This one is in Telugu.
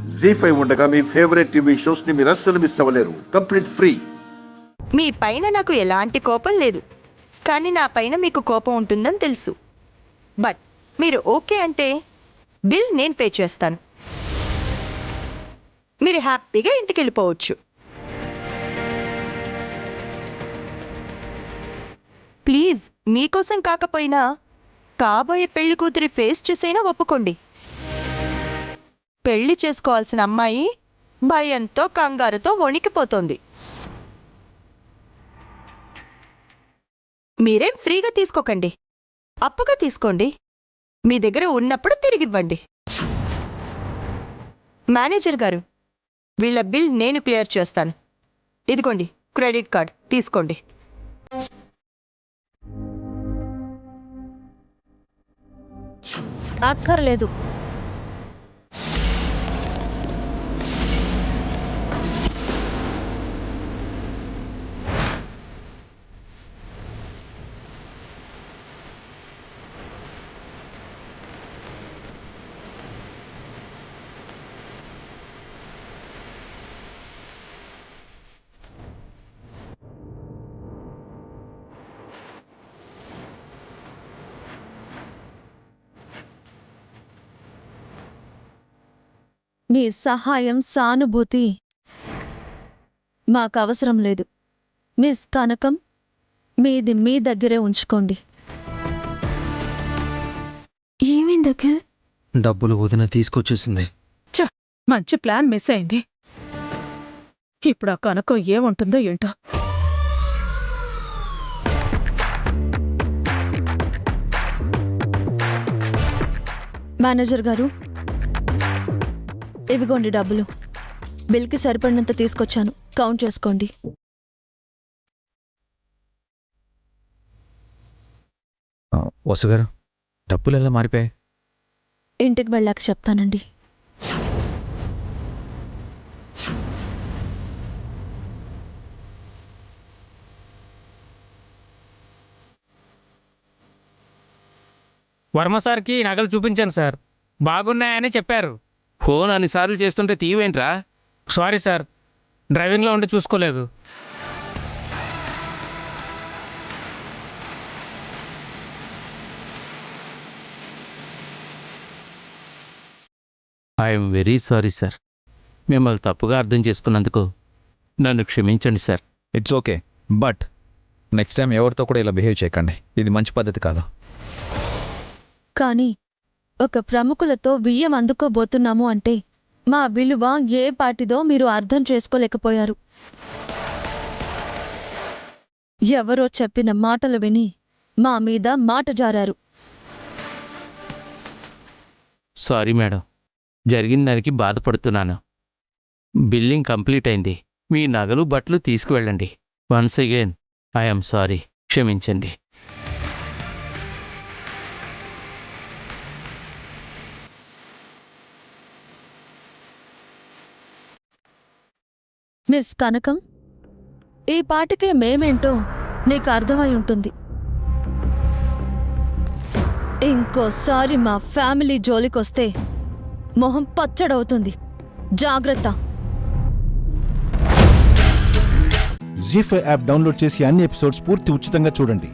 జీ5 ఉండగా మీ ఫేవరెట్ టీవీ షోస్ ని మీరు అస్సలు మిస్ అవ్వలేరు. Complete free. మీ పైన నాకు ఎలాంటి కోపం లేదు, కానీ నా పైన మీకు కోపం ఉంటుందని తెలుసు. బట్ మీరు ఓకే అంటే బిల్ నేను పే చేస్తాను. మీరు హ్యాపీగా ఇంటికి వెళ్ళిపోవచ్చు. ప్లీజ్, మీకోసం కాకపోయినా కాబోయే పెళ్లి కూతురి ఫేస్ చూసైనా ఒప్పుకోండి. పెళ్లి చేసుకోవాల్సిన అమ్మాయి భయంతో కంగారుతో వణికిపోతోంది. మీరేం ఫ్రీగా తీసుకోకండి, అప్పుగా తీసుకోండి. మీ దగ్గర ఉన్నప్పుడు తిరిగివ్వండి. మేనేజర్ గారు, వీళ్ళ బిల్ నేను క్లియర్ చేస్తాను. ఇదిగోండి క్రెడిట్ కార్డ్, తీసుకోండి. అక్కర్లేదు. మీ సహాయం, సానుభూతి మాకు అవసరం లేదు. మిస్ కనకం, మీది మీ దగ్గరే ఉంచుకోండి. ఏమైంది అఖిల్? డబ్బులు వదిన తీసుకొచ్చేసింది. మంచి ప్లాన్ మిస్ అయింది. ఇప్పుడు ఆ కనకం ఏముంటుందో ఏంటో. మేనేజర్ గారు, ఇవిగోండి డబ్బులు. బిల్కి సరిపడినంత తీసుకొచ్చాను, కౌంట్ చేసుకోండి. వసుగారు, డబ్బులు ఎలా మారిపోయాయి? ఇంటికి వెళ్ళాక చెప్తానండి. వర్మ సార్కి నగలు చూపించాను సార్, బాగున్నాయని చెప్పారు. ఫోన్ అన్నిసార్లు చేస్తుంటే తీవేంట్రా? సారీ సార్, డ్రైవింగ్లో ఉండి చూసుకోలేదు. I'm very sorry sir. మిమ్మల్ని తప్పుగా అర్థం చేసుకున్నందుకు నన్ను క్షమించండి sir. It's okay, but next time ఎవరితో కూడా ఇలా బిహేవ్ చేయకండి. ఇది మంచి పద్ధతి కాదు. కానీ ఒక ప్రముఖులతో బియ్యం అందుకోబోతున్నాము అంటే మా విలువ ఏ పాటిదో మీరు అర్థం చేసుకోలేకపోయారు. ఎవరో చెప్పిన మాటలు విని మా మీద మాట జారారు. సారీ మేడం, జరిగిన దానికి బాధపడుతున్నాను. బిల్లింగ్ కంప్లీట్ అయింది. మీ నగలు బట్టలు తీసుకువెళ్ళండి. వన్స్ అగైన్ ఐఎమ్ సారీ, క్షమించండి. మిస్ కనకం, ఈ పాటికే మేమేంటో నీకు అర్థమై ఉంటుంది. ఇంకోసారి మా ఫ్యామిలీ జోలికొస్తే మొహం పచ్చడవుతుంది. జాగ్రత్త. జీ5 యాప్ డౌన్లోడ్ చేసి అన్ని ఎపిసోడ్స్ పూర్తి ఉచితంగా చూడండి.